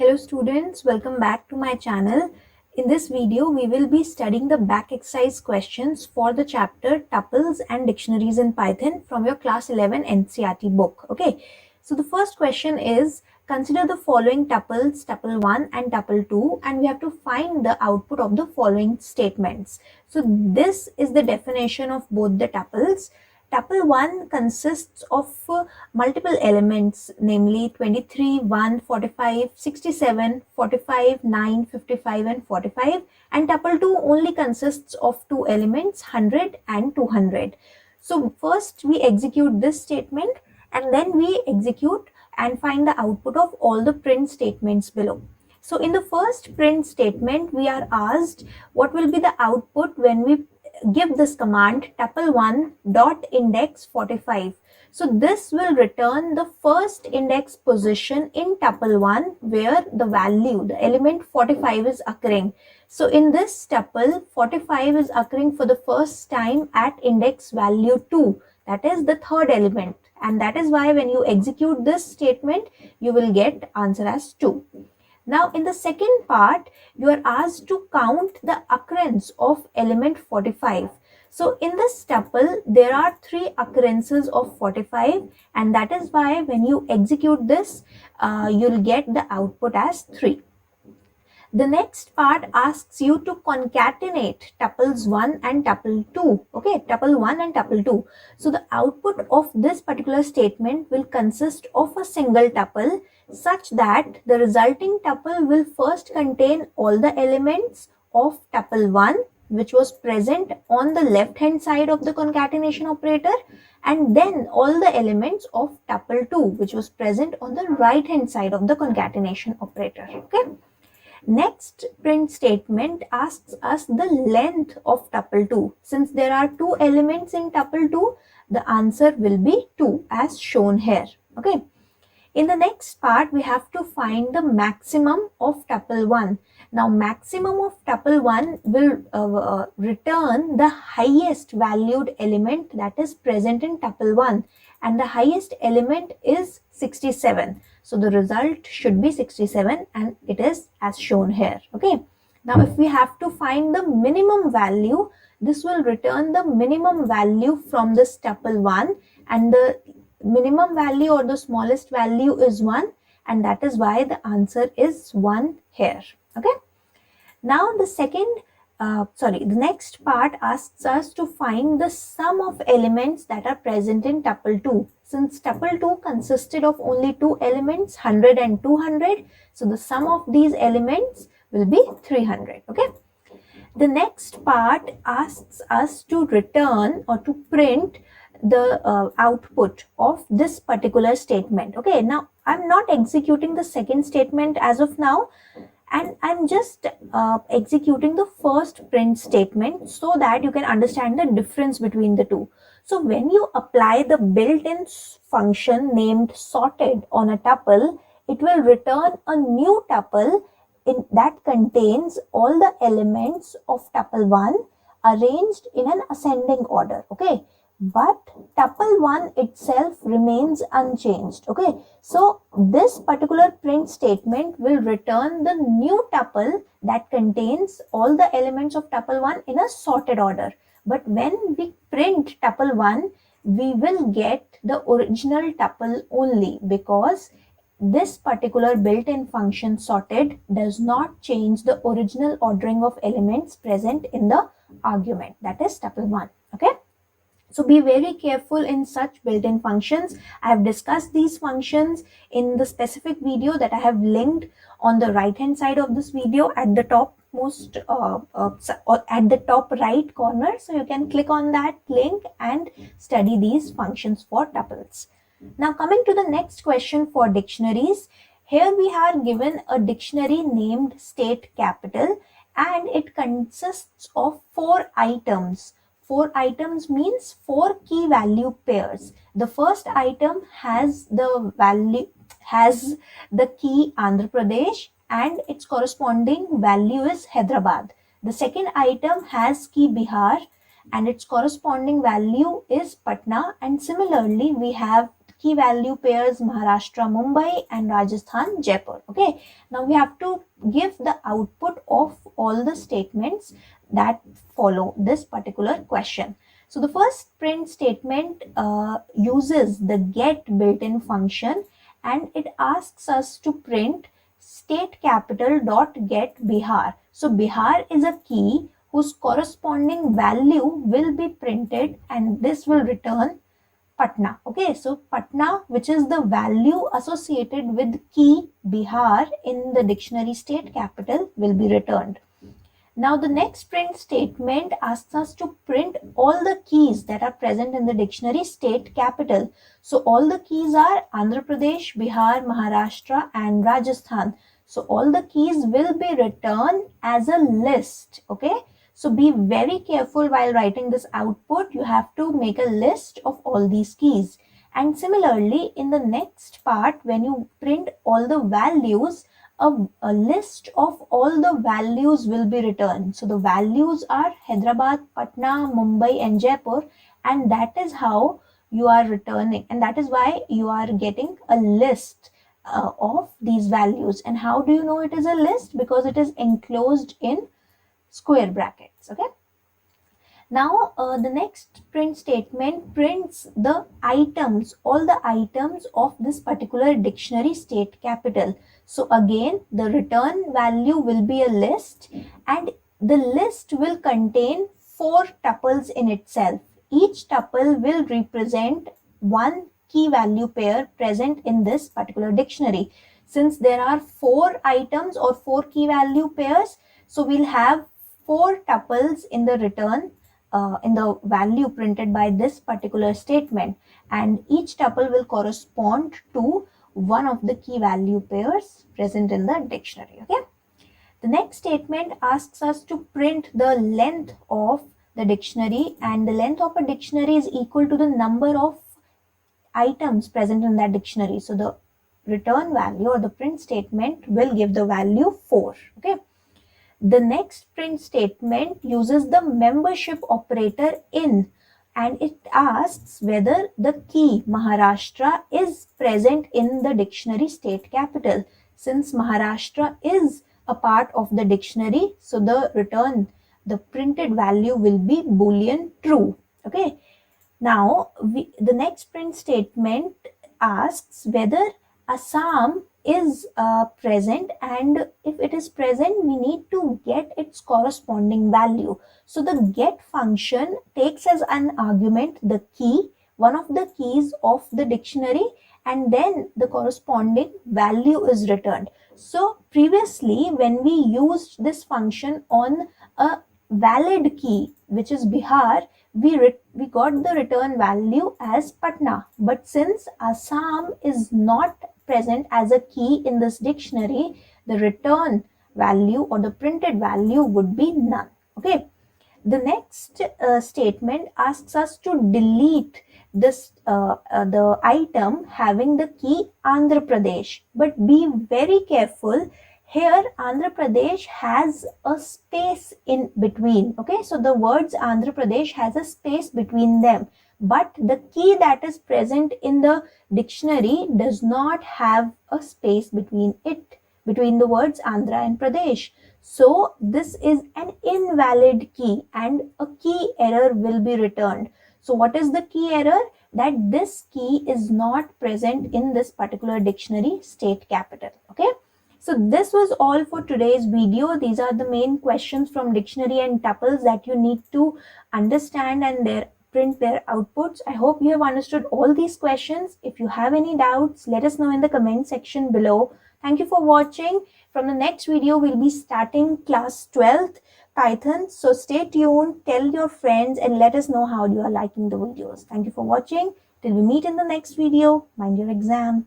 Hello students, welcome back to my channel. In this video, we will be studying the back exercise questions for the chapter Tuples and Dictionaries in Python from your class 11 NCERT book. Okay, so the first question is, consider the following tuples, tuple 1 and tuple 2, and we have to find the output of the following statements. So this is the definition of both the tuples. Tuple 1 consists of multiple elements, namely 23, 1, 45, 67, 45, 9, 55 and 45, and tuple 2 only consists of two elements, 100 and 200. So first we execute this statement and then we execute and find the output of all the print statements below. So in the first print statement, we are asked what will be the output when we give this command tuple 1 dot index 45. So this will return the first index position in tuple 1 where the value, the element 45 is occurring. So in this tuple, 45 is occurring for the first time at index value 2. That is the third element. And that is why when you execute this statement, you will get answer as 2. Now in the second part, you are asked to count the occurrence of element 45. So in this tuple, there are three occurrences of 45, and that is why when you execute this, you'll get the output as 3. The next part asks you to concatenate tuples 1 and tuple 2. Okay, tuple 1 and tuple 2. So the output of this particular statement will consist of a single tuple such that the resulting tuple will first contain all the elements of tuple 1 which was present on the left hand side of the concatenation operator, and then all the elements of tuple 2 which was present on the right hand side of the concatenation operator. Okay. Next print statement asks us the length of tuple 2. Since there are two elements in tuple 2, the answer will be 2 as shown here. Okay. In the next part, we have to find the maximum of tuple 1. Now, maximum of tuple 1 will return the highest valued element that is present in tuple 1, and the highest element is 67. So the result should be 67 and it is as shown here. Okay. Now if we have to find the minimum value, this will return the minimum value from this tuple 1, and the minimum value or the smallest value is 1, and that is why the answer is 1 here. Okay. Now the next part asks us to find the sum of elements that are present in tuple 2. Since tuple 2 consisted of only two elements, 100 and 200, so the sum of these elements will be 300. Okay. The next part asks us to return or to print the output of this particular statement. Okay. Now I'm not executing the second statement as of now, and I'm just executing the first print statement so that you can understand the difference between the two. So when you apply the built-in function named sorted on a tuple, it will return a new tuple that contains all the elements of tuple 1 arranged in an ascending order. Okay. But tuple 1 itself remains unchanged. Okay. So this particular print statement will return the new tuple that contains all the elements of tuple 1 in a sorted order. But when we print tuple 1, we will get the original tuple only, because this particular built-in function sorted does not change the original ordering of elements present in the argument, that is tuple 1. Okay. So be very careful in such built-in functions. I have discussed these functions in the specific video that I have linked on the right hand side of this video at the top at the top right corner. So you can click on that link and study these functions for tuples. Now coming to the next question for dictionaries. Here we are given a dictionary named State Capital, and it consists of 4 items. 4 items means 4 key value pairs. The first item has the key Andhra Pradesh and its corresponding value is Hyderabad. The second item has key Bihar and its corresponding value is Patna, and similarly we have key value pairs Maharashtra, Mumbai and Rajasthan, Jaipur. Okay, now we have to give the output of all the statements that follow this particular question. So the first print statement uses the get built-in function, and it asks us to print state capital dot get Bihar. So Bihar is a key whose corresponding value will be printed, and this will return Patna. Okay, so Patna, which is the value associated with key Bihar in the dictionary state capital, will be returned. Now the next print statement asks us to print all the keys that are present in the dictionary state capital. So all the keys are Andhra Pradesh, Bihar, Maharashtra and Rajasthan. So all the keys will be returned as a list. Okay. So be very careful while writing this output. You have to make a list of all these keys. And similarly, in the next part, when you print all the values, a list of all the values will be returned. So the values are Hyderabad, Patna, Mumbai and Jaipur, and that is how you are returning, and that is why you are getting a list of these values. And how do you know it is a list? Because it is enclosed in square brackets. Okay. Now the next print statement prints the items, all the items of this particular dictionary state capital. So again, the return value will be a list, and the list will contain 4 tuples in itself. Each tuple will represent one key value pair present in this particular dictionary. Since there are 4 items or 4 key value pairs, so we'll have 4 tuples in the return in the value printed by this particular statement, and each tuple will correspond to one of the key value pairs present in the dictionary. Okay. The next statement asks us to print the length of the dictionary, and the length of a dictionary is equal to the number of items present in that dictionary. So the return value or the print statement will give the value 4. Okay. The next print statement uses the membership operator in, and it asks whether the key Maharashtra is present in the dictionary state capital. Since Maharashtra is a part of the dictionary, so the printed value will be Boolean true. Okay. Now the next print statement asks whether Assam is present, and if it is present, we need to get its corresponding value. So the get function takes as an argument the key, one of the keys of the dictionary, and then the corresponding value is returned. So previously, when we used this function on a valid key, which is Bihar, we got the return value as Patna. But since Assam is not present as a key in this dictionary, the return value or the printed value would be none. Okay. The next statement asks us to delete this the item having the key Andhra Pradesh, but be very careful. Here Andhra Pradesh has a space in between. Okay, so the words Andhra Pradesh has a space between them, but the key that is present in the dictionary does not have a space between the words Andhra and Pradesh. So this is an invalid key and a key error will be returned. So what is the key error? That this key is not present in this particular dictionary state capital. Okay. So this was all for today's video. These are the main questions from dictionary and tuples that you need to understand and print their outputs. I hope you have understood all these questions. If you have any doubts, let us know in the comment section below. Thank you for watching. From the next video, we'll be starting class 12th Python. So stay tuned, tell your friends and let us know how you are liking the videos. Thank you for watching. Till we meet in the next video, mind your exam.